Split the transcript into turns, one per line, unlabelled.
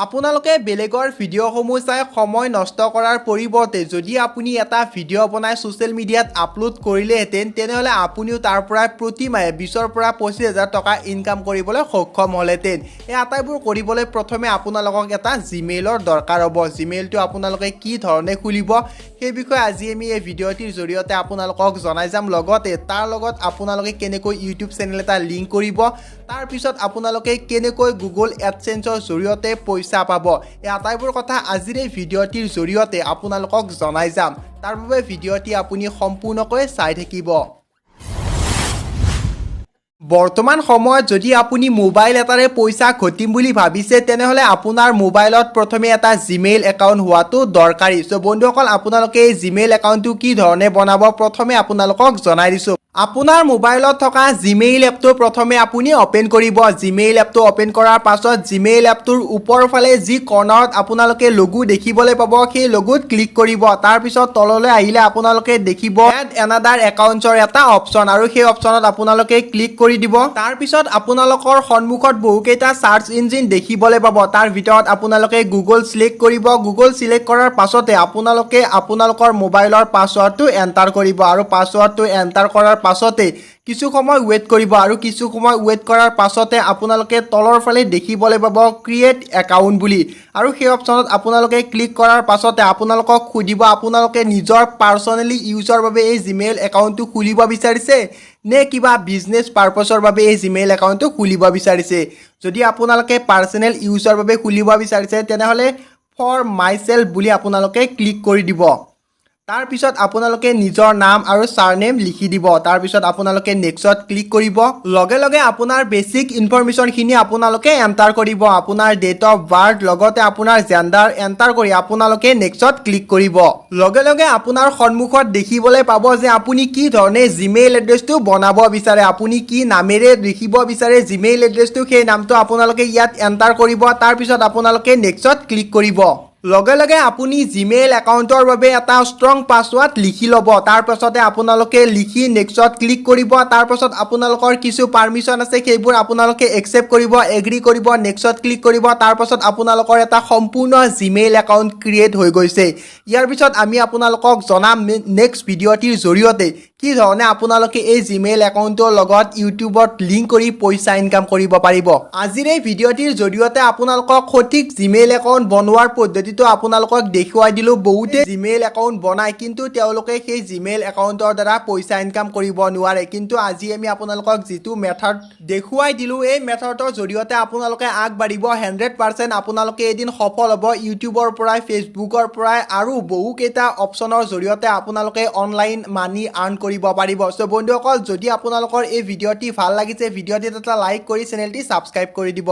আপোনালোকে বেলেগৰ ভিডিঅ'সমূহ চাই সময় নষ্ট কৰাৰ পৰিৱৰ্তে যদি আপুনি এটা ভিডিঅ' বনাই ছ'চিয়েল মিডিয়াত আপলোড কৰিলেহেঁতেন তেনেহ'লে আপুনিও তাৰ পৰা প্ৰতি মাহে 20,000 পৰা 25,000 টকা ইনকাম কৰিবলৈ সক্ষম হ'লহেঁতেন। এই আটাইবোৰ কৰিবলৈ প্ৰথমে আপোনালোকক এটা জিমেইলৰ দৰকাৰ হ'ব। জিমেইলটো আপোনালোকে কি ধৰণে খুলিব সেই বিষয়ে আজি আমি এই ভিডিঅ'টিৰ জৰিয়তে আপোনালোকক জনাই যাম। লগতে তাৰ লগত আপোনালোকে কেনেকৈ ইউটিউব চেনেল এটা লিংক কৰিব, তাৰপিছত আপোনালোকে কেনেকৈ গুগল এডচেন্সৰ জৰিয়তে পইচা পাব, এই আটাইবোৰ কথা আজিৰ এই ভিডিঅ'টিৰ জৰিয়তে আপোনালোকক জনাই যাম। তাৰ বাবে ভিডিঅ'টি আপুনি সম্পূৰ্ণকৈ চাই থাকিব। বৰ্তমান সময়ত যদি আপুনি মোবাইল এটাৰে পইচা ঘটিম বুলি ভাবিছে তেনেহ'লে আপোনাৰ মোবাইলত প্ৰথমে এটা জিমেইল একাউণ্ট হোৱাটো দৰকাৰী। চ' বন্ধুসকল, আপোনালোকে এই জিমেইল একাউণ্টটো কি ধৰণে বনাব প্ৰথমে আপোনালোকক জনাই দিছোঁ। আপোনাৰ মোবাইলত থকা জিমেইল এপটো প্ৰথমে আপুনি অপেন কৰিব। জিমেইল এপটো অপেন কৰাৰ পাছত জিমেইল এপটোৰ ওপৰৰ ফালে যি কৰ্ণাৰত আপোনালোকে লগো দেখিবলৈ পাব সেই লগোত ক্লিক কৰিব। তাৰপিছত তললৈ আহিলে আপোনালোকে দেখিব এড এনাডাৰ একাউণ্টছৰ এটা অপশ্যন, আৰু সেই অপশ্যনত আপোনালোকে ক্লিক কৰি দিব। তাৰপিছত আপোনালোকৰ সন্মুখত বহুকেইটা চাৰ্চ ইঞ্জিন দেখিবলৈ পাব। তাৰ ভিতৰত আপোনালোকে গুগল চিলেক্ট কৰিব। গুগল চিলেক্ট কৰাৰ পাছতে আপোনালোকে আপোনালোকৰ মোবাইলৰ পাছৱৰ্ডটো এণ্টাৰ কৰিব, আৰু পাছৱৰ্ডটো এণ্টাৰ কৰাৰ পাছতে কিছু সময় ৱেইট কৰিব, আৰু কিছু সময় ৱেইট কৰাৰ পাছতে আপোনালোকে তলৰ ফালে দেখিবলৈ পাব ক্ৰিয়েট একাউণ্ট বুলি, আৰু সেই অপশ্যনত আপোনালোকে ক্লিক কৰাৰ পাছতে আপোনালোকক সুধিব আপোনালোকে নিজৰ পাৰ্চনেলি ইউজৰ বাবে এই জিমেইল একাউণ্টটো খুলিব বিচাৰিছে নে কিবা বিজনেছ পাৰপাছৰ বাবে এই জিমেইল একাউণ্টটো খুলিব বিচাৰিছে। যদি আপোনালোকে পাৰ্চনেল ইউজৰ বাবে খুলিব বিচাৰিছে তেনেহ'লে ফৰ মাই চেল্ফ বুলি আপোনালোকে ক্লিক কৰি দিব। তাৰপিছত আপোনালোকে নিজৰ নাম আৰু চাৰনেম লিখি দিব। তাৰপিছত আপোনালোকে নেক্সট ক্লিক কৰিব। লগে লগে আপোনাৰ বেছিক ইনফৰমেশ্যনখিনি আপোনালোকে এণ্টাৰ কৰিব, আপোনাৰ ডেট অফ বাৰ্থ লগতে আপোনাৰ জেণ্ডাৰ এণ্টাৰ কৰি আপোনালোকে নেক্সট ক্লিক কৰিব। লগে লগে আপোনাৰ সন্মুখত দেখিবলৈ পাব যে আপুনি কি ধৰণে জিমেইল এড্ৰেছটো বনাব বিচাৰে, আপুনি কি নামেৰে লিখিব বিচাৰে জিমেইল এড্ৰেছটো, সেই নামটো আপোনালোকে ইয়াত এণ্টাৰ কৰিব। তাৰপিছত আপোনালোকে নেক্সট ক্লিক কৰিব। লগে লগে আপুনি জিমেইল একাউণ্টৰ বাবে এটা ষ্ট্ৰং পাছৱৰ্ড লিখি ল'ব। তাৰপাছতে আপোনালোকে লিখি নেক্সট ক্লিক কৰিব। তাৰপাছত আপোনালোকৰ কিছু পাৰ্মিশ্যন আছে সেইবোৰ আপোনালোকে একচেপ্ট কৰিব, এগ্ৰী কৰিব, নেক্সট ক্লিক কৰিব। তাৰপাছত আপোনালোকৰ এটা সম্পূৰ্ণ জিমেইল একাউণ্ট ক্ৰিয়েট হৈ গৈছে। ইয়াৰ পিছত আমি আপোনালোকক জনাম নেক্সট ভিডিঅ'টিৰ জৰিয়তে কি ধৰণে আপোনালোকে এই জিমেইল একাউণ্টৰ লগত ইউটিউবত লিংক কৰি পইচা ইনকাম কৰিব পাৰিব। আজিৰ এই ভিডিঅ'টিৰ জৰিয়তে আপোনালোকক সঠিক জিমেইল একাউণ্ট বনোৱাৰ পদ্ধতিটো আপোনালোকক দেখুৱাই দিলোঁ। বহুতে জিমেইল একাউণ্ট বনায় কিন্তু তেওঁলোকে সেই জিমেইল একাউণ্টৰ দ্বাৰা পইচা ইনকাম কৰিব নোৱাৰে, কিন্তু আজি আমি আপোনালোকক যিটো মেথড দেখুৱাই দিলোঁ এই মেথডৰ জৰিয়তে আপোনালোকে আগবাঢ়িব। 100% আপোনালোকে এদিন সফল হ'ব। ইউটিউবৰ পৰাই, ফেচবুকৰ পৰাই আৰু বহুকেইটা অপশ্যনৰ জৰিয়তে আপোনালোকে অনলাইন মানি আৰ্ণ কৰিব পাৰিব। চ' বন্ধুসকল, যদি আপোনালোকৰ এই ভিডিঅ'টি ভাল লাগিছে ভিডিঅ'টিত এটা লাইক কৰি চেনেলটি ছাবস্ক্ৰাইব কৰি দিব।